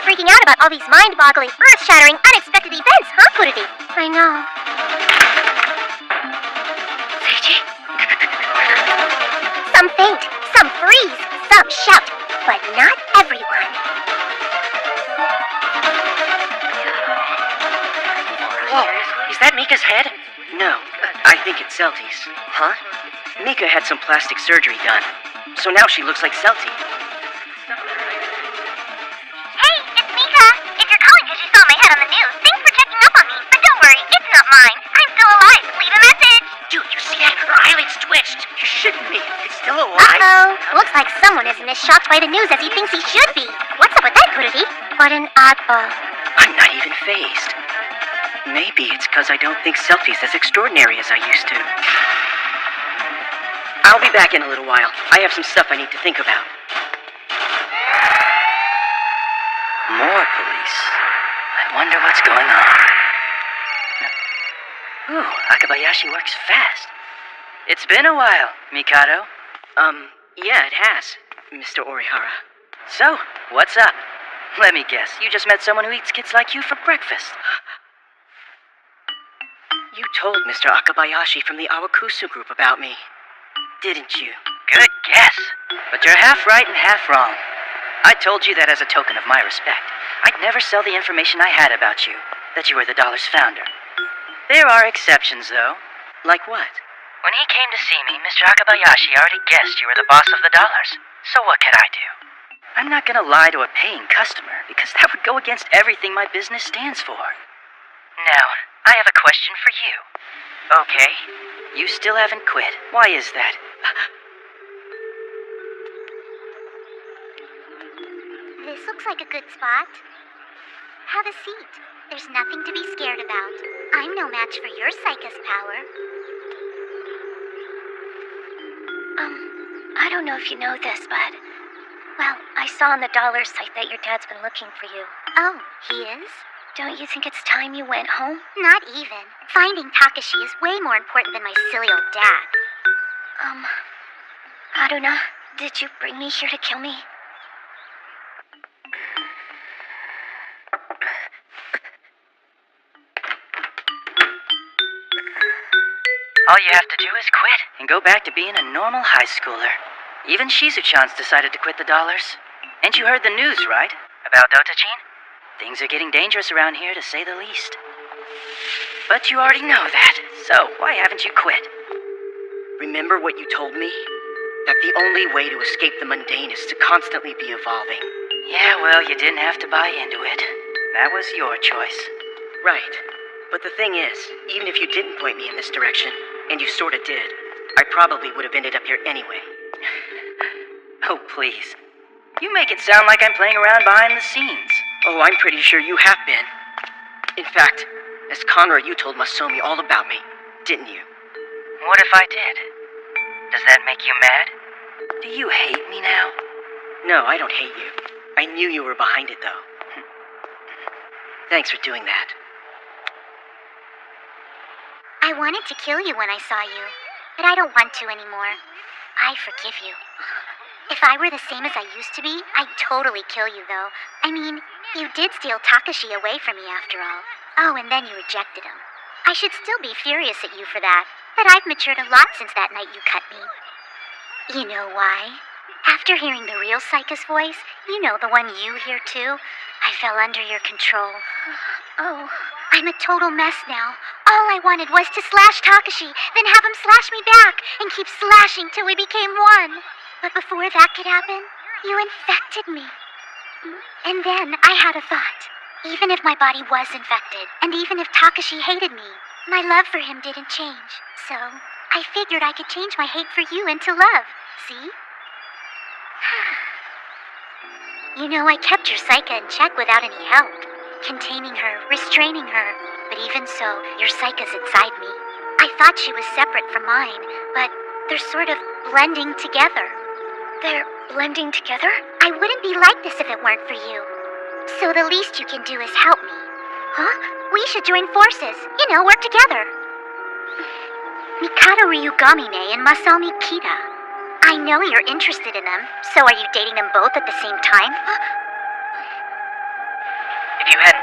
freaking out about all these mind-boggling, earth-shattering, unexpected events, huh, Kurudi? I know. Seiji? Some faint, some freeze, some shout, but not everyone. Whoa, is that Mika's head? No, I think it's Celti's. Huh? Mika had some plastic surgery done, so now she looks like Celti. Hey, it's Mika! If you're calling because you saw my head on the news, thanks for checking up on me. But don't worry, it's not mine. I'm still alive. Leave a message! Dude, you see that? Her eyelids twitched. You're shitting me. It's still alive? Uh-oh. Looks like someone isn't as shocked by the news as he thinks he should be. What's up with that, Kurudi? What an oddball. I'm not even fazed. Maybe it's because I don't think Celti's as extraordinary as I used to. I'll be back in a little while. I have some stuff I need to think about. More police. I wonder what's going on. Ooh, Akabayashi works fast. It's been a while, Mikado. Yeah, it has, Mr. Orihara. So, what's up? Let me guess, you just met someone who eats kids like you for breakfast. You told Mr. Akabayashi from the Awakusu group about me, didn't you? Good guess. But you're half right and half wrong. I told you that as a token of my respect. I'd never sell the information I had about you, that you were the Dollar's founder. There are exceptions, though. Like what? When he came to see me, Mr. Akabayashi already guessed you were the boss of the Dollars. So what could I do? I'm not gonna lie to a paying customer, because that would go against everything my business stands for. Now, I have a question for you. Okay. You still haven't quit. Why is that? This looks like a good spot. Have a seat. There's nothing to be scared about. I'm no match for your Psychus power. I don't know if you know this, but... Well, I saw on the Dollar site that your dad's been looking for you. Oh, he is? Don't you think it's time you went home? Not even. Finding Takashi is way more important than my silly old dad. Haruna, did you bring me here to kill me? All you have to do is quit and go back to being a normal high schooler. Even Shizu-chan's decided to quit the Dollars. And you heard the news, right? About Dotachin? Things are getting dangerous around here, to say the least. But you already know that, so why haven't you quit? Remember what you told me? That the only way to escape the mundane is to constantly be evolving. Yeah, well, you didn't have to buy into it. That was your choice. Right. But the thing is, even if you didn't point me in this direction, and you sorta did, I probably would have ended up here anyway. Oh, please. You make it sound like I'm playing around behind the scenes. Oh, I'm pretty sure you have been. In fact, as Conrad, you told Masomi all about me, didn't you? What if I did? Does that make you mad? Do you hate me now? No, I don't hate you. I knew you were behind it, though. Thanks for doing that. I wanted to kill you when I saw you, but I don't want to anymore. I forgive you. If I were the same as I used to be, I'd totally kill you, though. I mean, you did steal Takashi away from me after all. Oh, and then you rejected him. I should still be furious at you for that, but I've matured a lot since that night you cut me. You know why? After hearing the real Psychus voice, you know, the one you hear too, I fell under your control. Oh, I'm a total mess now. All I wanted was to slash Takashi, then have him slash me back, and keep slashing till we became one. But before that could happen, you infected me. And then I had a thought. Even if my body was infected, and even if Takashi hated me, my love for him didn't change. So, I figured I could change my hate for you into love. See? You know, I kept your Psyche in check without any help. Containing her, restraining her. But even so, your Psyche's inside me. I thought she was separate from mine, but they're sort of blending together. They're blending together? I wouldn't be like this if it weren't for you. So the least you can do is help me. Huh? We should join forces. You know, work together. Mikado Ryugamine and Masami Kita. I know you're interested in them, so are you dating them both at the same time?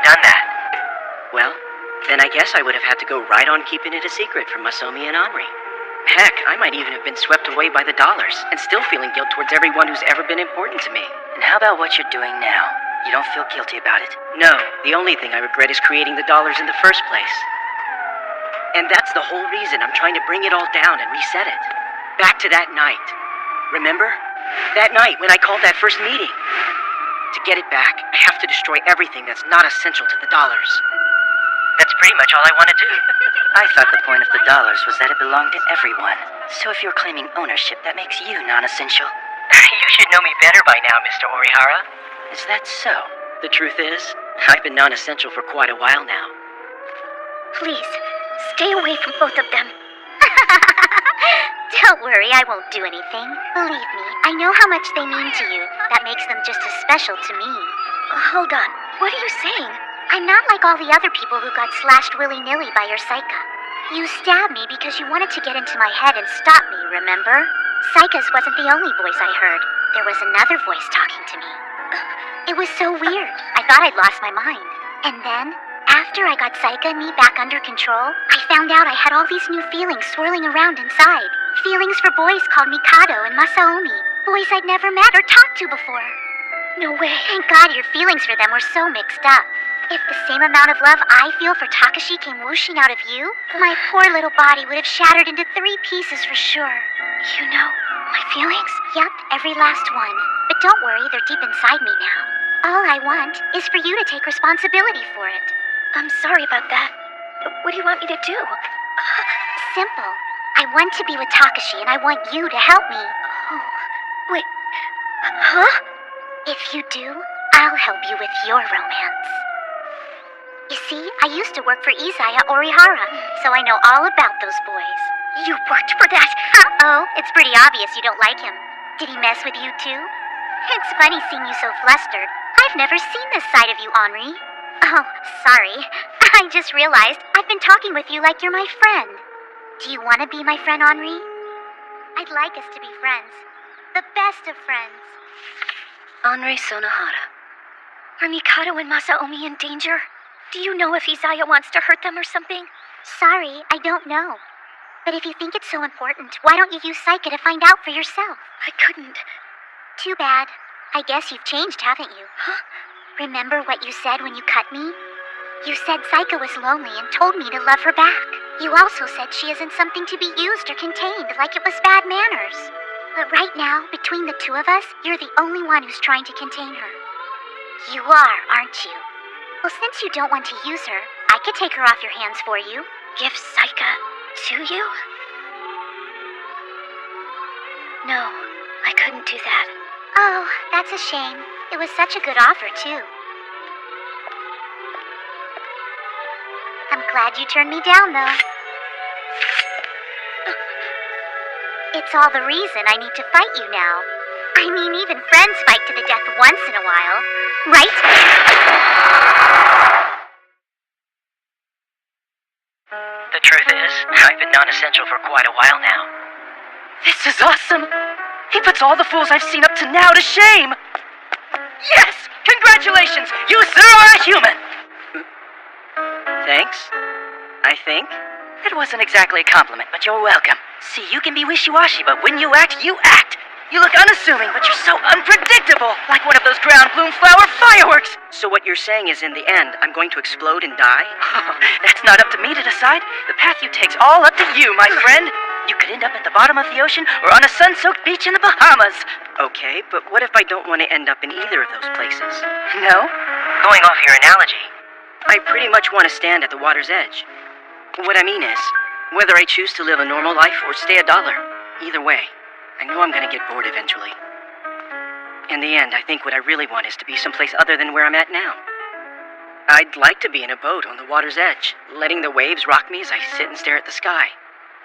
done that. Well, then I guess I would have had to go right on keeping it a secret from Masomi and Henri. Heck, I might even have been swept away by the dollars and still feeling guilt towards everyone who's ever been important to me. And how about what you're doing now? You don't feel guilty about it? No, the only thing I regret is creating the dollars in the first place. And that's the whole reason I'm trying to bring it all down and reset it. Back to that night. Remember? That night when I called that first meeting. To get it back, I have to destroy everything that's not essential to the dollars. That's pretty much all I want to do. I thought the point of the dollars was that it belonged to everyone. So if you're claiming ownership, that makes you non-essential. You should know me better by now, Mr. Orihara. Is that so? The truth is, I've been non-essential for quite a while now. Please, stay away from both of them. Don't worry, I won't do anything. Believe me, I know how much they mean to you. That makes them just as special to me. Hold on, what are you saying? I'm not like all the other people who got slashed willy-nilly by your Saika. You stabbed me because you wanted to get into my head and stop me, remember? Saika's wasn't the only voice I heard. There was another voice talking to me. It was so weird. I thought I'd lost my mind. And then, after I got Saika and me back under control, I found out I had all these new feelings swirling around inside. Feelings for boys called Mikado and Masaomi. Boys I'd never met or talked to before. No way. Thank God your feelings for them were so mixed up. If the same amount of love I feel for Takashi came whooshing out of you, my poor little body would have shattered into 3 pieces for sure. You know, my feelings? Yep, every last one. But don't worry, they're deep inside me now. All I want is for you to take responsibility for it. I'm sorry about that. But what do you want me to do? Simple. I want to be with Takashi and I want you to help me. Oh, wait. Huh? If you do, I'll help you with your romance. You see, I used to work for Izaya Orihara, so I know all about those boys. You worked for that? Uh-oh, it's pretty obvious you don't like him. Did he mess with you too? It's funny seeing you so flustered. I've never seen this side of you, Henri. Oh, sorry. I just realized I've been talking with you like you're my friend. Do you want to be my friend, Henri? I'd like us to be friends. The best of friends. Henri Sonohara. Are Mikado and Masaomi in danger? Do you know if Izaya wants to hurt them or something? Sorry, I don't know. But if you think it's so important, why don't you use Saika to find out for yourself? I couldn't. Too bad. I guess you've changed, haven't you? Huh? Remember what you said when you cut me? You said Saika was lonely and told me to love her back. You also said she isn't something to be used or contained, like it was bad manners. But right now, between the two of us, you're the only one who's trying to contain her. You are, aren't you? Well, since you don't want to use her, I could take her off your hands for you. Give Saika to you? No, I couldn't do that. Oh, that's a shame. It was such a good offer, too. I'm glad you turned me down, though. It's all the reason I need to fight you now. I mean, even friends fight to the death once in a while, right? The truth is, I've been non-essential for quite a while now. This is awesome! He puts all the fools I've seen up to now to shame! Yes! Congratulations! You, sir, are a human! Thanks, I think. It wasn't exactly a compliment, but you're welcome. See, you can be wishy-washy, but when you act, you act! You look unassuming, but you're so unpredictable! Like one of those ground bloom flower fireworks! So what you're saying is in the end, I'm going to explode and die? That's not up to me to decide. The path you take's all up to you, my friend. You could end up at the bottom of the ocean or on a sun-soaked beach in the Bahamas. Okay, but what if I don't want to end up in either of those places? No? Going off your analogy. I pretty much want to stand at the water's edge. What I mean is, whether I choose to live a normal life or stay $1, either way, I know I'm going to get bored eventually. In the end, I think what I really want is to be someplace other than where I'm at now. I'd like to be in a boat on the water's edge, letting the waves rock me as I sit and stare at the sky.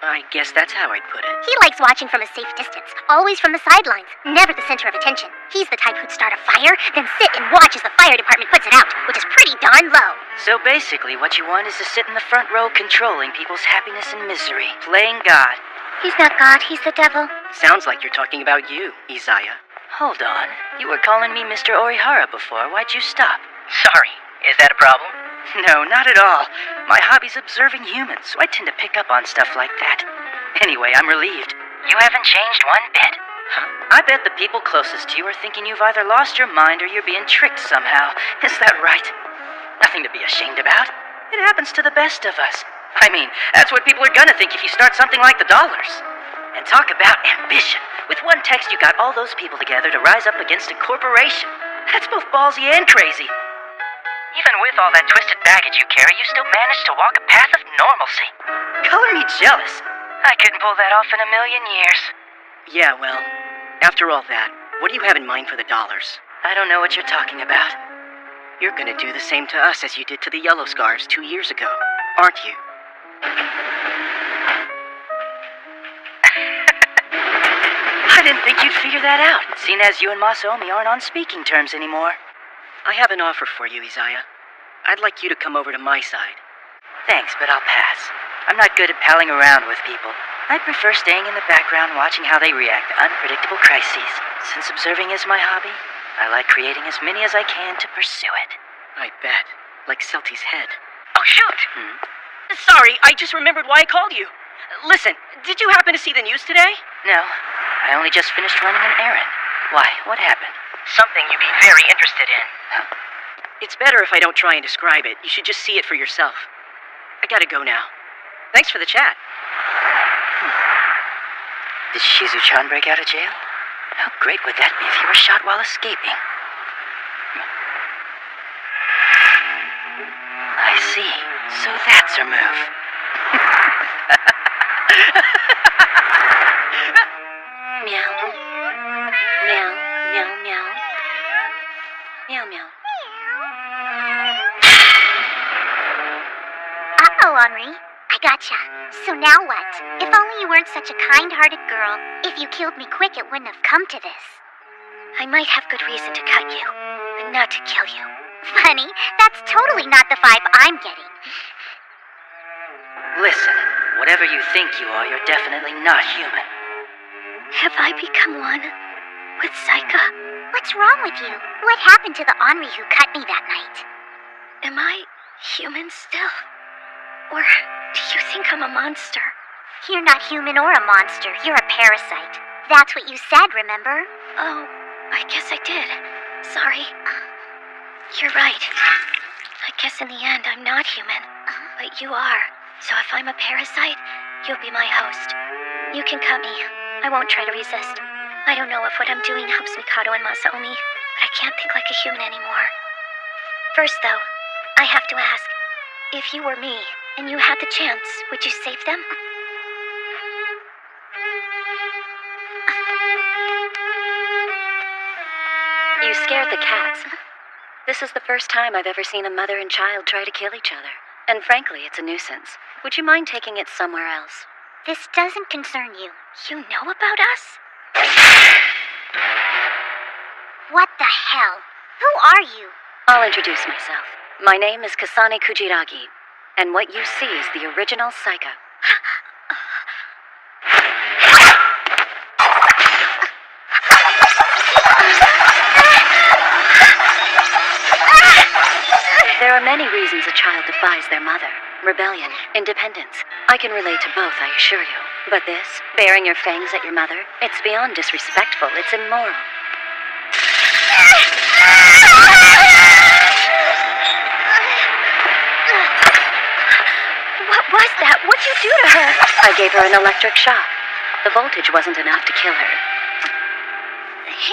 I guess that's how I'd put it. He likes watching from a safe distance, always from the sidelines, never the center of attention. He's the type who'd start a fire, then sit and watch as the fire department puts it out, which is pretty darn low. So basically, what you want is to sit in the front row controlling people's happiness and misery, playing God. He's not God, he's the devil. Sounds like you're talking about you, Izaya. Hold on. You were calling me Mr. Orihara before. Why'd you stop? Sorry. Is that a problem? No, not at all. My hobby's observing humans, so I tend to pick up on stuff like that. Anyway, I'm relieved. You haven't changed one bit. Huh? I bet the people closest to you are thinking you've either lost your mind or you're being tricked somehow. Is that right? Nothing to be ashamed about. It happens to the best of us. I mean, that's what people are gonna think if you start something like the dollars. And talk about ambition. With one text, you got all those people together to rise up against a corporation. That's both ballsy and crazy. Even with all that twisted baggage you carry, you still manage to walk a path of normalcy. Color me jealous. I couldn't pull that off in a million years. Yeah, well, after all that, what do you have in mind for the dollars? I don't know what you're talking about. You're gonna do the same to us as you did to the Yellow Scars 2 years ago, aren't you? I didn't think you'd figure that out, seeing as you and Masaomi aren't on speaking terms anymore. I have an offer for you, Izaya. I'd like you to come over to my side. Thanks, but I'll pass. I'm not good at palling around with people. I prefer staying in the background watching how they react to unpredictable crises. Since observing is my hobby, I like creating as many as I can to pursue it. I bet. Like Celty's head. Oh, shoot! Sorry, I just remembered why I called you. Listen, did you happen to see the news today? No, I only just finished running an errand. Why? What happened? Something you'd be very interested in. It's better if I don't try and describe it. You should just see it for yourself. I gotta go now. Thanks for the chat. Did Shizu-chan break out of jail? How great would that be if he were shot while escaping? I see. So that's her move. Meow. Meow, meow, meow. Meow, meow. Uh-oh, Henri. I gotcha. So now what? If only you weren't such a kind-hearted girl. If you killed me quick, it wouldn't have come to this. I might have good reason to cut you, but not to kill you. Funny, that's totally not the vibe I'm getting. Listen, whatever you think you are, you're definitely not human. Have I become one with Saika? What's wrong with you? What happened to the Henri who cut me that night? Am I human still? Or do you think I'm a monster? You're not human or a monster. You're a parasite. That's what you said, remember? Oh, I guess I did. Sorry. You're right. I guess in the end I'm not human. But you are. So if I'm a parasite, you'll be my host. You can cut me. I won't try to resist. I don't know if what I'm doing helps Mikado and Masaomi, but I can't think like a human anymore. First, though, I have to ask, if you were me and you had the chance, would you save them? You scared the cats. This is the first time I've ever seen a mother and child try to kill each other. And frankly, it's a nuisance. Would you mind taking it somewhere else? This doesn't concern you. You know about us? What the hell? Who are you? I'll introduce myself. My name is Kasane Kujiragi, and what you see is the original Saika. There are many reasons a child defies their mother. Rebellion, independence. I can relate to both, I assure you. But this, baring your fangs at your mother, it's beyond disrespectful, it's immoral. What was that? What'd you do to her? I gave her an electric shock. The voltage wasn't enough to kill her.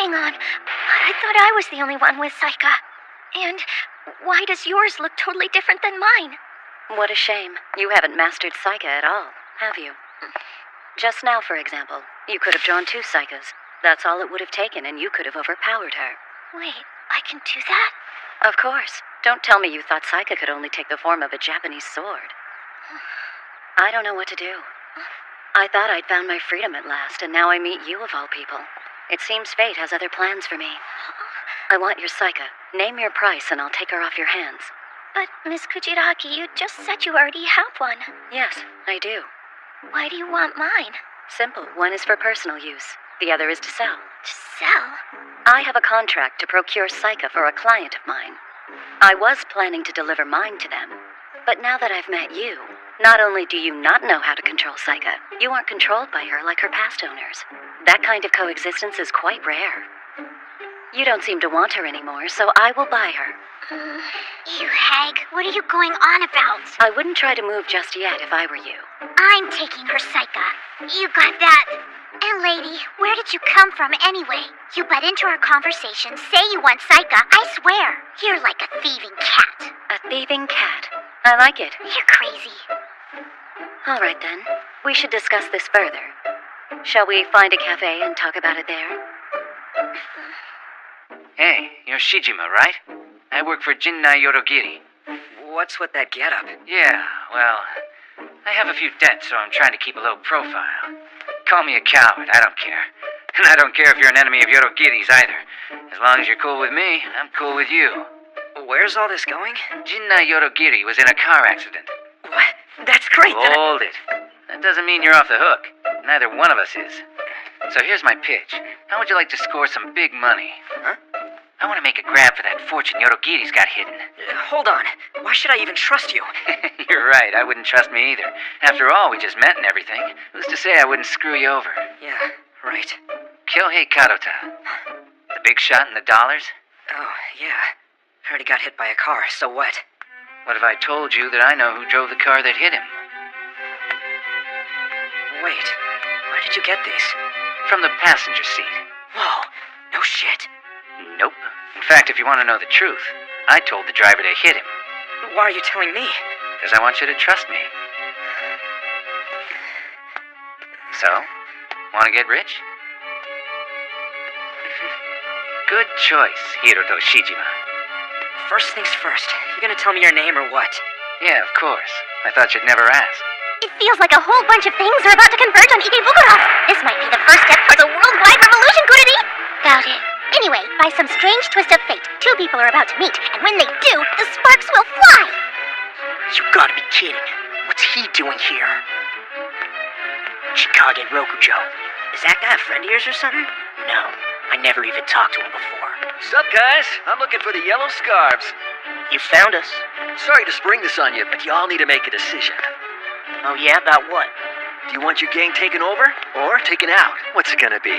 Hang on. I thought I was the only one with Saika. And why does yours look totally different than mine? What a shame. You haven't mastered Saika at all, have you? Just now, for example, you could have drawn 2 Saikas. That's all it would have taken, and you could have overpowered her. Wait, I can do that? Of course. Don't tell me you thought Saika could only take the form of a Japanese sword. I don't know what to do. I thought I'd found my freedom at last, and now I meet you of all people. It seems fate has other plans for me. I want your Saika. Name your price, and I'll take her off your hands. But, Miss Kujiraki, you just said you already have one. Yes, I do. Why do you want mine? Simple. One is for personal use. The other is to sell. To sell? I have a contract to procure Saika for a client of mine. I was planning to deliver mine to them. But now that I've met you, not only do you not know how to control Saika, you aren't controlled by her like her past owners. That kind of coexistence is quite rare. You don't seem to want her anymore, so I will buy her. You hag, what are you going on about? I wouldn't try to move just yet if I were you. I'm taking her, Saika. You got that? And lady, where did you come from anyway? You butt into our conversation, say you want Saika, I swear, you're like a thieving cat. A thieving cat. I like it. You're crazy. All right then. We should discuss this further. Shall we find a cafe and talk about it there? Hey, you're Shijima, right? I work for Jinnai Yorogiri. What's with that getup? Yeah, well, I have a few debts, so I'm trying to keep a low profile. Call me a coward, I don't care. And I don't care if you're an enemy of Yorogiri's either. As long as you're cool with me, I'm cool with you. Where's all this going? Jinnai Yorogiri was in a car accident. What? That's great. Hold it. That doesn't mean you're off the hook. Neither one of us is. So here's my pitch. How would you like to score some big money? Huh? I want to make a grab for that fortune Yorogiri's got hidden. Hold on. Why should I even trust you? You're right, I wouldn't trust me either. After all, we just met and everything. Who's to say I wouldn't screw you over? Yeah, right. Kyohei Karota. The big shot in the dollars? Oh, yeah. Heard he got hit by a car, so what? What if I told you that I know who drove the car that hit him? Wait, where did you get these? From the passenger seat. Whoa, no shit. Nope. In fact, if you want to know the truth, I told the driver to hit him. Why are you telling me? Because I want you to trust me. So, want to get rich? Good choice, Hiroto Shijima. First things first, you gonna tell me your name or what? Yeah, of course. I thought you'd never ask. It feels like a whole bunch of things are about to converge on Ikebukuro. This might be the first step towards a worldwide revolution, Kuridi. Doubt it. Anyway, by some strange twist of fate, two people are about to meet, and when they do, the sparks will fly! You gotta be kidding. What's he doing here? Chikage Rokujo. Is that guy a friend of yours or something? No, I never even talked to him before. Sup, guys? I'm looking for the yellow scarves. You found us? Sorry to spring this on you, but y'all need to make a decision. Oh yeah, about what? Do you want your gang taken over or taken out? What's it gonna be?